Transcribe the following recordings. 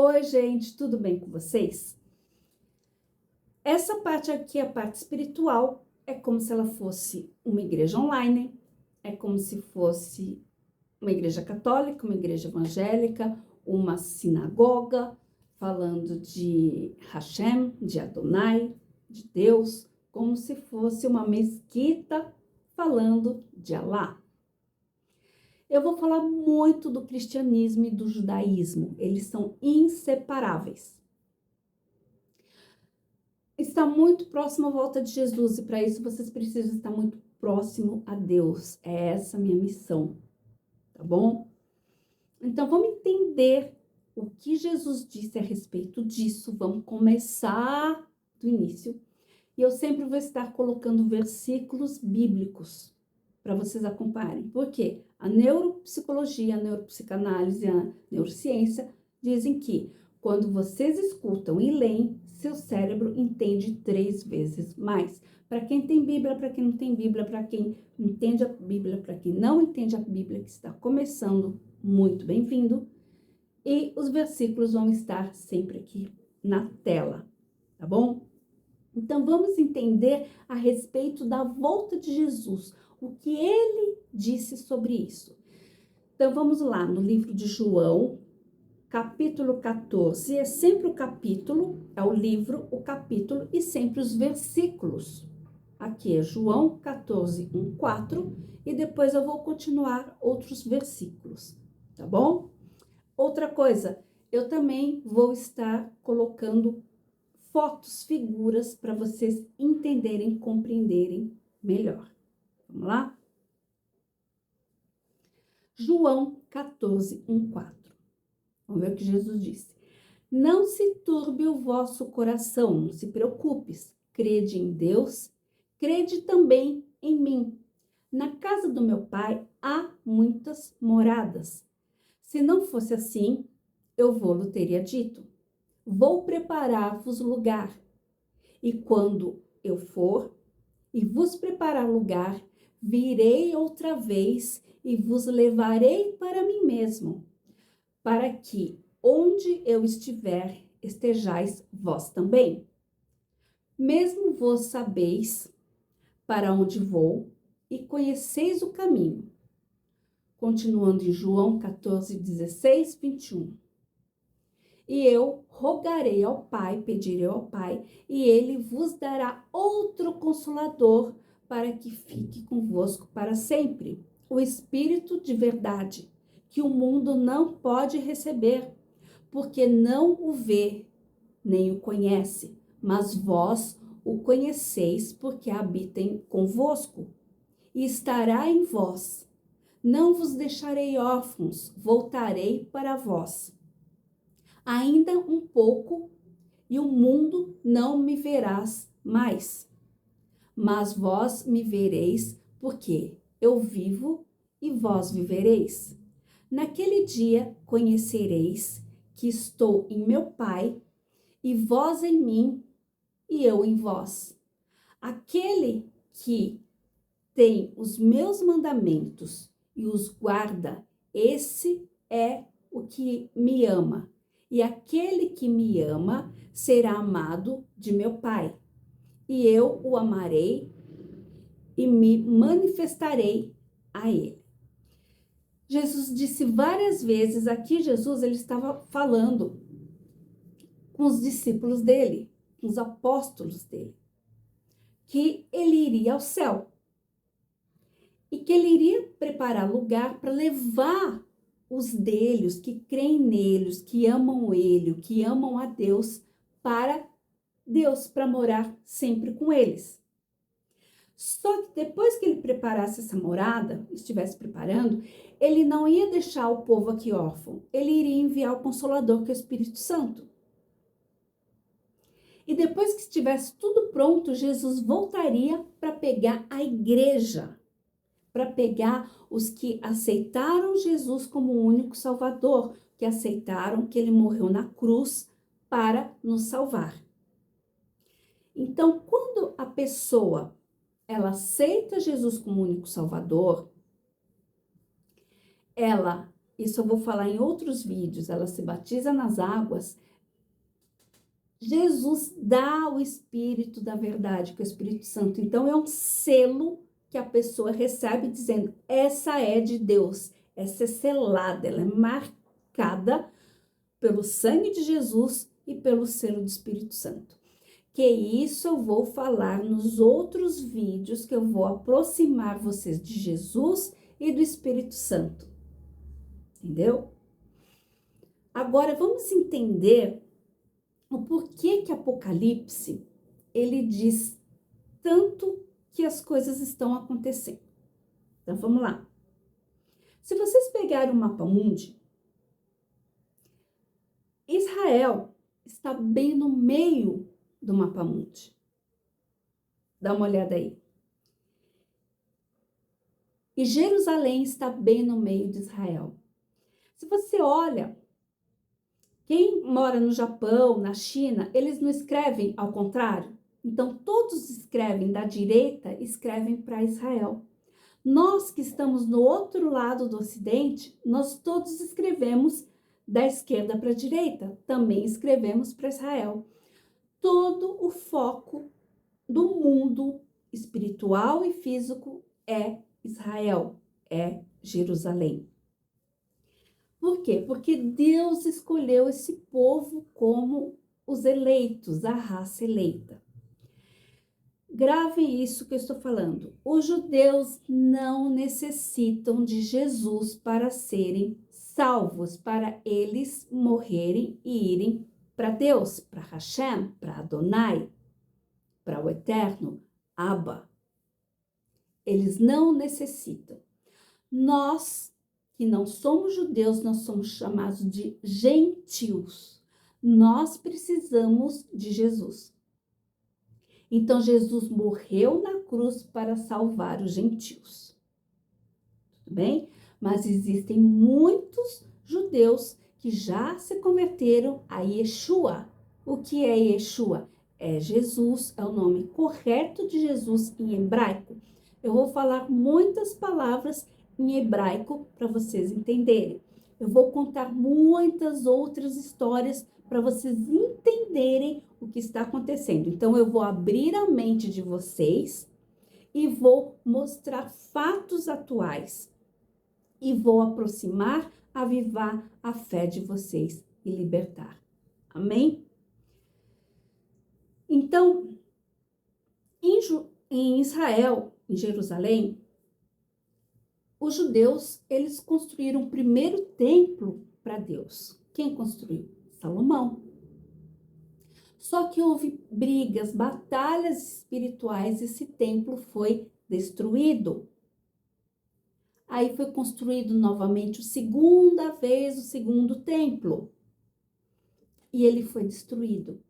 Oi, gente, tudo bem com vocês? Essa parte aqui, a parte espiritual, é como se ela fosse uma igreja online, é como se fosse uma igreja católica, uma igreja evangélica, uma sinagoga, falando de Hashem, de Adonai, de Deus, como se fosse uma mesquita falando de Alá. Eu vou falar muito do cristianismo e do judaísmo, eles são inseparáveis. Está muito próximo à volta de Jesus e para isso vocês precisam estar muito próximo a Deus. É essa a minha missão, tá bom? Então vamos entender o que Jesus disse a respeito disso. Vamos começar do início. E eu sempre vou estar colocando versículos bíblicos para vocês acompanharem. Por quê? A neuropsicologia, a neuropsicanálise, a neurociência dizem que quando vocês escutam e leem, seu cérebro entende 3 vezes mais. Para quem tem Bíblia, para quem não tem Bíblia, para quem entende a Bíblia, para quem não entende a Bíblia, que está começando, muito bem-vindo. E os versículos vão estar sempre aqui na tela, tá bom? Então, vamos entender a respeito da volta de Jesus, o que ele disse sobre isso. Então, vamos lá, no livro de João, capítulo 14, é sempre o capítulo, é o livro, o capítulo e sempre os versículos. Aqui é João 14, 1, 4 e depois eu vou continuar outros versículos, tá bom? Outra coisa, eu também vou estar colocando fotos, figuras para vocês entenderem, compreenderem melhor. Vamos lá? João 14, 1, 4. Vamos ver o que Jesus disse. Não se turbe o vosso coração, não se preocupes. Crede em Deus, crede também em mim. Na casa do meu pai há muitas moradas. Se não fosse assim, eu vou-lo teria dito. Vou preparar-vos lugar. E quando eu for e vos preparar lugar, virei outra vez e vos levarei para mim mesmo, para que onde eu estiver, estejais vós também. Mesmo vós sabeis para onde vou e conheceis o caminho. Continuando em João 14, 16, 21. E eu rogarei ao Pai, pedirei ao Pai, e ele vos dará outro consolador para que fique convosco para sempre, o Espírito de verdade, que o mundo não pode receber, porque não o vê, nem o conhece, mas vós o conheceis, porque habita convosco, e estará em vós. Não vos deixarei órfãos, voltarei para vós. Ainda um pouco, e o mundo não me verás mais. Mas vós me vereis, porque eu vivo e vós vivereis. Naquele dia conhecereis que estou em meu Pai, e vós em mim, e eu em vós. Aquele que tem os meus mandamentos e os guarda, esse é o que me ama. E aquele que me ama será amado de meu Pai. E eu o amarei e me manifestarei a ele. Jesus disse várias vezes, aqui Jesus ele estava falando com os discípulos dele, com os apóstolos dele, que ele iria ao céu. E que ele iria preparar lugar para levar os dele, os que creem nele, os que amam ele, os que amam a Deus, para morar sempre com eles. Só que depois que ele preparasse essa morada, estivesse preparando, ele não ia deixar o povo aqui órfão, ele iria enviar o Consolador, que é o Espírito Santo. E depois que estivesse tudo pronto, Jesus voltaria para pegar a igreja, para pegar os que aceitaram Jesus como o único Salvador, que aceitaram que ele morreu na cruz para nos salvar. Então, quando a pessoa ela aceita Jesus como único Salvador, ela isso eu vou falar em outros vídeos, ela se batiza nas águas, Jesus dá o Espírito da verdade, que é o Espírito Santo. Então, é um selo que a pessoa recebe dizendo, essa é de Deus, essa é selada, ela é marcada pelo sangue de Jesus e pelo selo do Espírito Santo. Que isso eu vou falar nos outros vídeos, que eu vou aproximar vocês de Jesus e do Espírito Santo. Entendeu? Agora, vamos entender o porquê que Apocalipse, ele diz tanto que as coisas estão acontecendo. Então, vamos lá. Se vocês pegarem o mapa mundi, Israel está bem no meio do mapa mundi. Dá uma olhada aí. E Jerusalém está bem no meio de Israel. Se você olha, quem mora no Japão, na China, eles não escrevem ao contrário. Então, todos escrevem da direita, escrevem para Israel. Nós que estamos no outro lado do Ocidente, nós todos escrevemos da esquerda para a direita, também escrevemos para Israel. Todo o foco do mundo espiritual e físico é Israel, é Jerusalém. Por quê? Porque Deus escolheu esse povo como os eleitos, a raça eleita. Gravem isso que eu estou falando. Os judeus não necessitam de Jesus para serem salvos, para eles morrerem e irem para Deus, para Hashem, para Adonai, para o Eterno, Abba. Eles não necessitam. Nós, que não somos judeus, nós somos chamados de gentios. Nós precisamos de Jesus. Então, Jesus morreu na cruz para salvar os gentios. Tudo bem? Mas existem muitos judeus que já se converteram a Yeshua. O que é Yeshua? É Jesus, é o nome correto de Jesus em hebraico. Eu vou falar muitas palavras em hebraico para vocês entenderem. Eu vou contar muitas outras histórias para vocês entenderem o que está acontecendo. Então, eu vou abrir a mente de vocês e vou mostrar fatos atuais. E vou aproximar, avivar a fé de vocês e libertar. Amém? Então, em Israel, em Jerusalém, os judeus, eles construíram o primeiro templo para Deus. Quem construiu? Salomão. Só que houve brigas, batalhas espirituais, esse templo foi destruído. Aí foi construído novamente segunda vez o segundo templo. E ele foi destruído.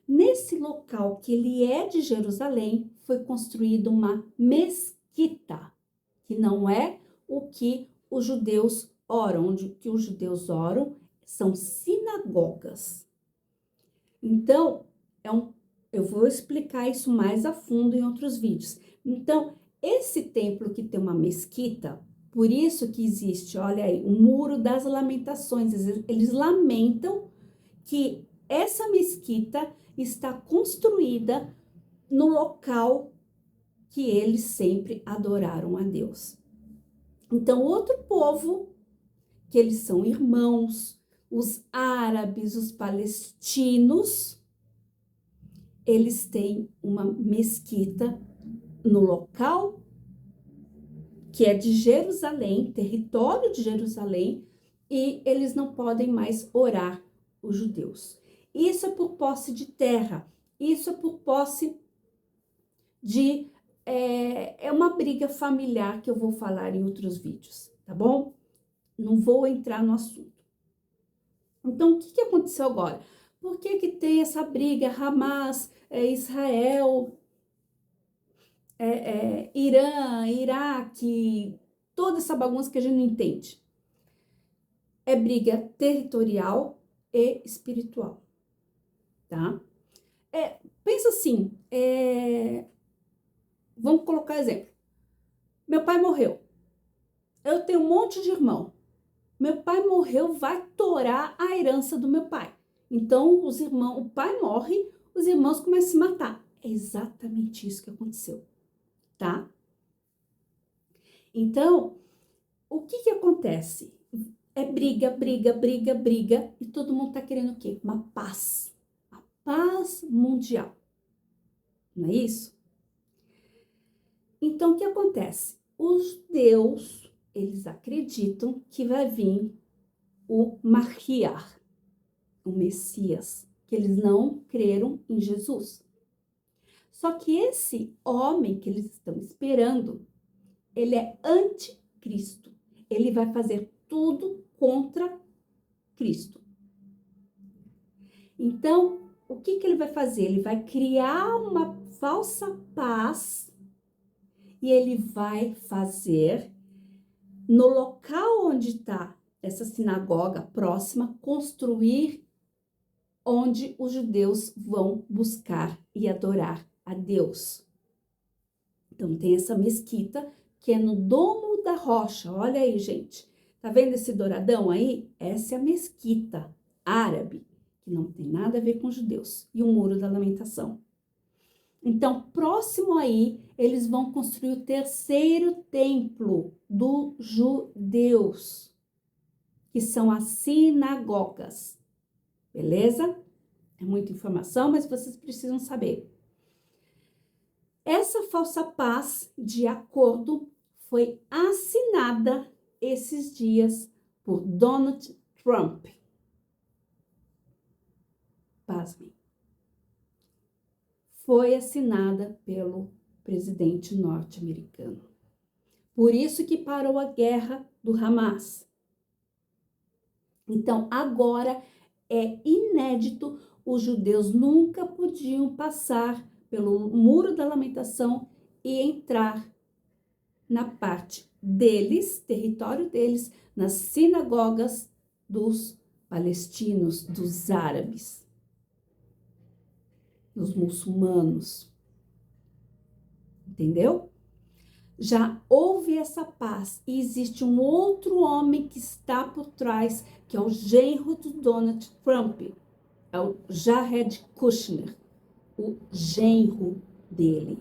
Nesse local que ele é de Jerusalém, foi construída uma mesquita, que não é o que os judeus oram. Onde que os judeus oram são sinagogas. Então, eu vou explicar isso mais a fundo em outros vídeos. Então, esse templo que tem uma mesquita, por isso que existe, olha aí, o Muro das Lamentações. Eles lamentam que essa mesquita está construída no local que eles sempre adoraram a Deus. Então, outro povo, que eles são irmãos, os árabes, os palestinos, eles têm uma mesquita no local que é de Jerusalém, território de Jerusalém, e eles não podem mais orar, os judeus. Isso é por posse de terra, isso é por posse de... É uma briga familiar que eu vou falar em outros vídeos, tá bom? Não vou entrar no assunto. Então, o que aconteceu agora? Por que tem essa briga Hamas, Israel, Irã, Iraque, toda essa bagunça que a gente não entende? É briga territorial e espiritual, tá? Pensa assim, vamos colocar exemplo. Meu pai morreu. Eu tenho um monte de irmão. Meu pai morreu, vai torar a herança do meu pai. Então, o pai morre, os irmãos começam a se matar. É exatamente isso que aconteceu, tá? Então, o que que acontece? É briga, briga, briga, briga, e todo mundo tá querendo o quê? Uma paz. A paz mundial. Não é isso? Então, o que acontece? Os judeus, eles acreditam que vai vir o Mashiach, o Messias, que eles não creram em Jesus. Só que esse homem que eles estão esperando, ele é anticristo. Ele vai fazer tudo contra Cristo. Então, o que que ele vai fazer? Ele vai criar uma falsa paz e ele vai fazer, no local onde está essa sinagoga próxima, construir onde os judeus vão buscar e adorar a Deus. Então, tem essa mesquita que é no Domo da Rocha. Olha aí, gente. Tá vendo esse douradão aí? Essa é a mesquita árabe, que não tem nada a ver com judeus. E o Muro da Lamentação. Então, próximo aí, eles vão construir o terceiro templo dos judeus, que são as sinagogas. Beleza? É muita informação, mas vocês precisam saber. Essa falsa paz de acordo foi assinada esses dias por Donald Trump. Pasmem. Foi assinada pelo presidente norte-americano. Por isso que parou a guerra do Hamas. Então, agora é inédito, os judeus nunca podiam passar pelo Muro da Lamentação e entrar na parte deles, território deles, nas sinagogas dos palestinos, dos árabes, dos muçulmanos. Entendeu? Já houve essa paz e existe um outro homem que está por trás, que é o genro do Donald Trump, é o Jared Kushner, o genro dele.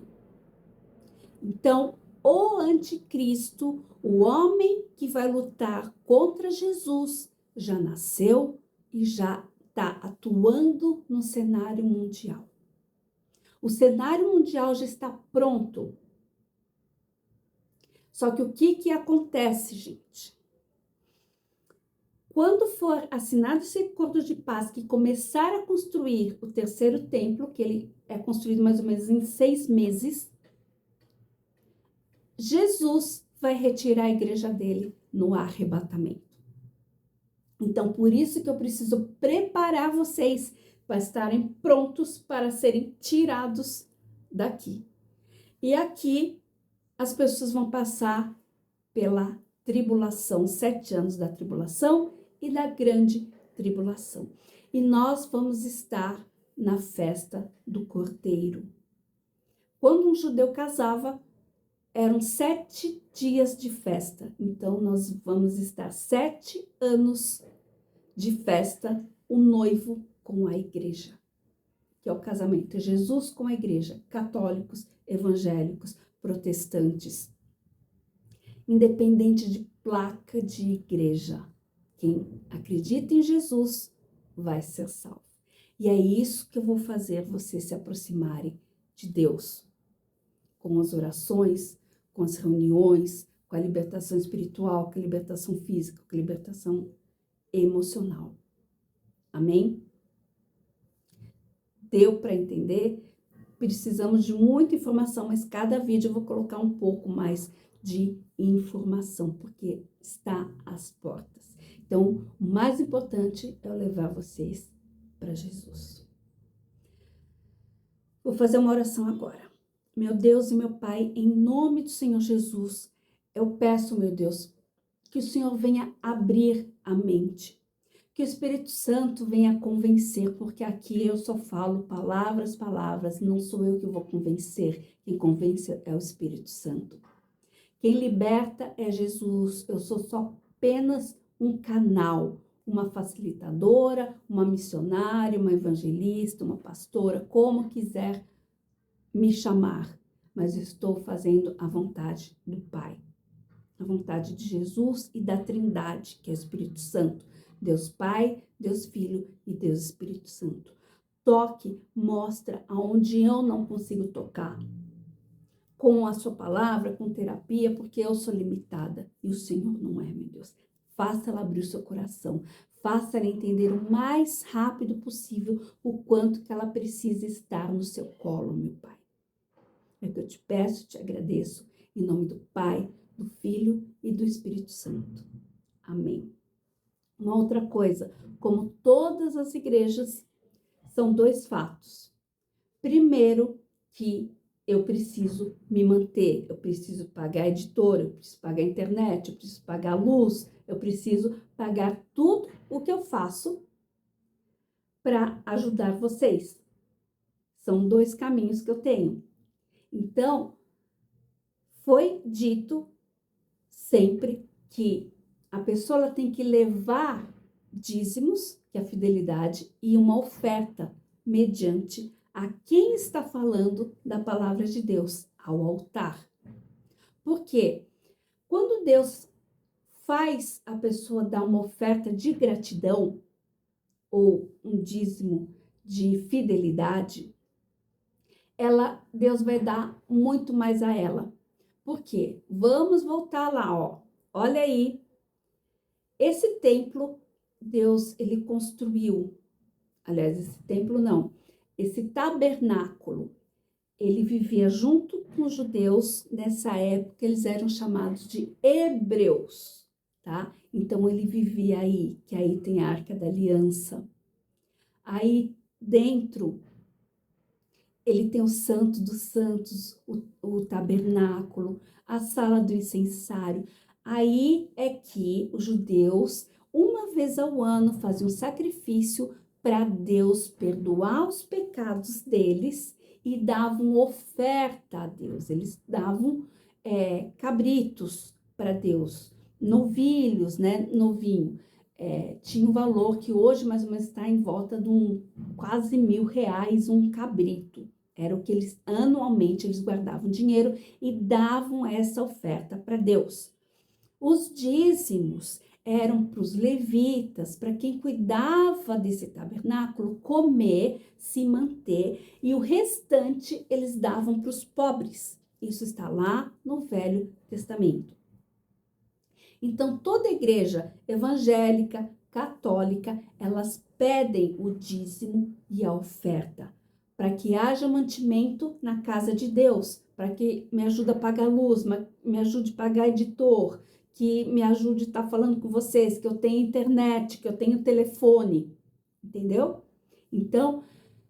Então, o anticristo, o homem que vai lutar contra Jesus, já nasceu e já está atuando no cenário mundial. O cenário mundial já está pronto. Só que o que acontece, gente? Quando for assinado esse acordo de paz, que começar a construir o terceiro templo, que ele é construído mais ou menos em 6 meses, Jesus vai retirar a igreja dele no arrebatamento. Então, por isso que eu preciso preparar vocês para estarem prontos para serem tirados daqui. E aqui as pessoas vão passar pela tribulação, 7 anos da tribulação e da grande tribulação. E nós vamos estar na festa do Cordeiro. Quando um judeu casava, eram 7 dias de festa. Então, nós vamos estar 7 anos de festa, o noivo com a igreja, que é o casamento. Jesus com a igreja, católicos, evangélicos, protestantes, independente de placa de igreja. Quem acredita em Jesus vai ser salvo. E é isso que eu vou fazer vocês se aproximarem de Deus, com as orações, com as reuniões, com a libertação espiritual, com a libertação física, com a libertação emocional. Amém? Deu para entender? Precisamos de muita informação, mas cada vídeo eu vou colocar um pouco mais de informação, porque está às portas. Então, o mais importante é eu levar vocês para Jesus. Vou fazer uma oração agora. Meu Deus e meu Pai, em nome do Senhor Jesus, eu peço, meu Deus, que o Senhor venha abrir a mente, que o Espírito Santo venha convencer, porque aqui eu só falo palavras, não sou eu que vou convencer, quem convence é o Espírito Santo. Quem liberta é Jesus, eu sou só apenas um canal, uma facilitadora, uma missionária, uma evangelista, uma pastora, como quiser me chamar, mas eu estou fazendo a vontade do Pai, a vontade de Jesus e da Trindade, que é o Espírito Santo, Deus Pai, Deus Filho e Deus Espírito Santo. Toque mostra aonde eu não consigo tocar, com a sua palavra, com terapia, porque eu sou limitada e o Senhor não é, meu Deus. Faça ela abrir o seu coração, faça ela entender o mais rápido possível o quanto que ela precisa estar no seu colo, meu Pai. É que eu te peço, te agradeço, em nome do Pai, do Filho e do Espírito Santo. Amém. Uma outra coisa, como todas as igrejas, são 2 fatos. Primeiro, que eu preciso me manter, eu preciso pagar a editora, eu preciso pagar a internet, eu preciso pagar a luz, eu preciso pagar tudo o que eu faço para ajudar vocês. São 2 caminhos que eu tenho. Então, foi dito sempre que a pessoa ela tem que levar dízimos, que é a fidelidade, e uma oferta mediante a quem está falando da palavra de Deus, ao altar. Porque quando Deus faz a pessoa dar uma oferta de gratidão ou um dízimo de fidelidade, Deus vai dar muito mais a ela. Por quê? Vamos voltar lá, ó. Olha aí, esse templo, Deus, ele construiu. Aliás, esse templo não. Esse tabernáculo, ele vivia junto com os judeus. Nessa época, eles eram chamados de hebreus, tá? Então, ele vivia aí, que aí tem a Arca da Aliança. Aí dentro, ele tem o Santo dos Santos, o tabernáculo, a sala do incensário. Aí é que os judeus, uma vez ao ano, faziam um sacrifício para Deus perdoar os pecados deles e davam oferta a Deus. Eles davam cabritos para Deus, novilhos, né? Novinho. Tinha um valor que hoje mais ou menos está em volta de quase R$ 1.000 um cabrito. Era o que eles, anualmente, eles guardavam dinheiro e davam essa oferta para Deus. Os dízimos eram para os levitas, para quem cuidava desse tabernáculo, comer, se manter, e o restante eles davam para os pobres. Isso está lá no Velho Testamento. Então, toda igreja evangélica, católica, elas pedem o dízimo e a oferta, para que haja mantimento na casa de Deus, para que me ajude a pagar luz, me ajude a pagar editor, que me ajude a estar falando com vocês, que eu tenho internet, que eu tenho telefone, entendeu? Então,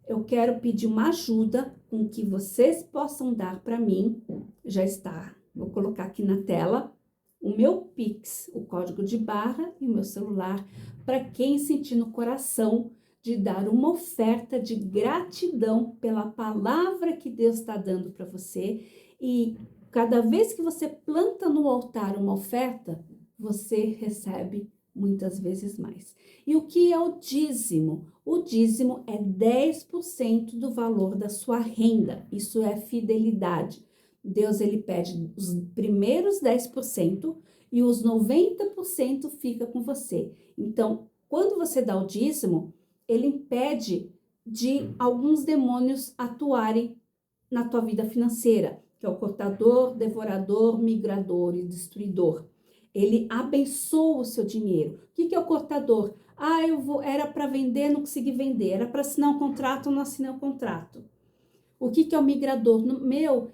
eu quero pedir uma ajuda com que vocês possam dar para mim, já está, vou colocar aqui na tela, o meu Pix, o código de barra e o meu celular, para quem sentir no coração de dar uma oferta de gratidão pela palavra que Deus está dando para você. E cada vez que você planta no altar uma oferta, você recebe muitas vezes mais. E o que é o dízimo? O dízimo é 10% do valor da sua renda. Isso é fidelidade. Deus, ele pede os primeiros 10% e os 90% fica com você. Então, quando você dá o dízimo, ele impede de alguns demônios atuarem na tua vida financeira, que é o cortador, devorador, migrador e destruidor. Ele abençoa o seu dinheiro. O que é o cortador? Era para vender, não consegui vender. Era para assinar um contrato, não assinei o contrato. O que é o migrador?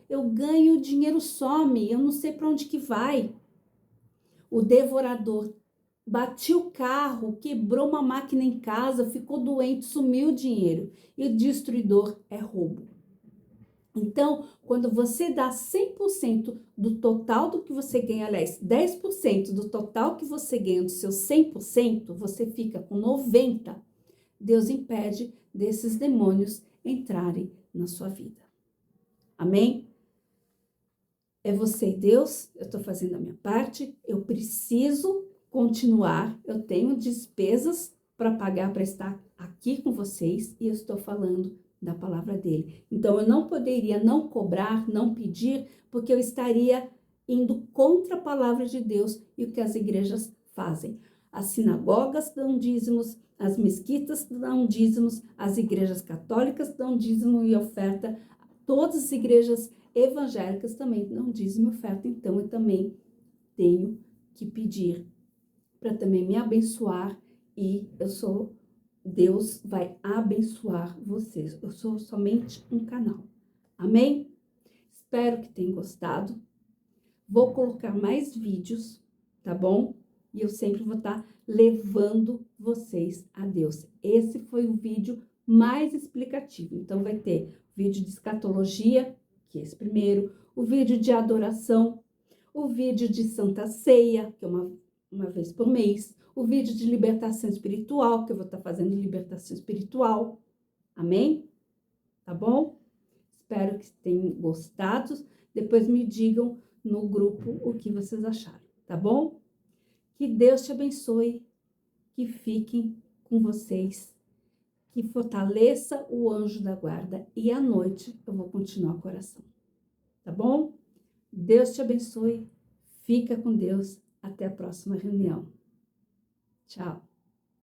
Eu ganho, o dinheiro some, eu não sei para onde que vai. O devorador, bati o carro, quebrou uma máquina em casa, ficou doente, sumiu o dinheiro. E o destruidor é roubo. Então, quando você dá 100% do total do que você ganha, aliás, 10% do total que você ganha do seu 100%, você fica com 90%. Deus impede desses demônios entrarem na sua vida. Amém? É você e Deus, eu estou fazendo a minha parte, eu preciso continuar, eu tenho despesas para pagar para estar aqui com vocês e eu estou falando da palavra dele. Então, eu não poderia não cobrar, não pedir, porque eu estaria indo contra a palavra de Deus e o que as igrejas fazem. As sinagogas dão dízimos, as mesquitas dão dízimos, as igrejas católicas dão dízimo e oferta, todas as igrejas evangélicas também dão dízimo e oferta, então eu também tenho que pedir para também me abençoar e Deus vai abençoar vocês. Eu sou somente um canal. Amém? Espero que tenham gostado. Vou colocar mais vídeos, tá bom? E eu sempre vou estar levando vocês a Deus. Esse foi o vídeo mais explicativo. Então, vai ter vídeo de escatologia, que é esse primeiro, o vídeo de adoração, o vídeo de Santa Ceia, que é uma vez por mês, o vídeo de libertação espiritual, que eu vou estar fazendo libertação espiritual. Amém? Tá bom? Espero que tenham gostado. Depois me digam no grupo o que vocês acharam, tá bom? Que Deus te abençoe, que fiquem com vocês, que fortaleça o anjo da guarda e à noite eu vou continuar com a oração, tá bom? Deus te abençoe, fica com Deus, até a próxima reunião. Tchau.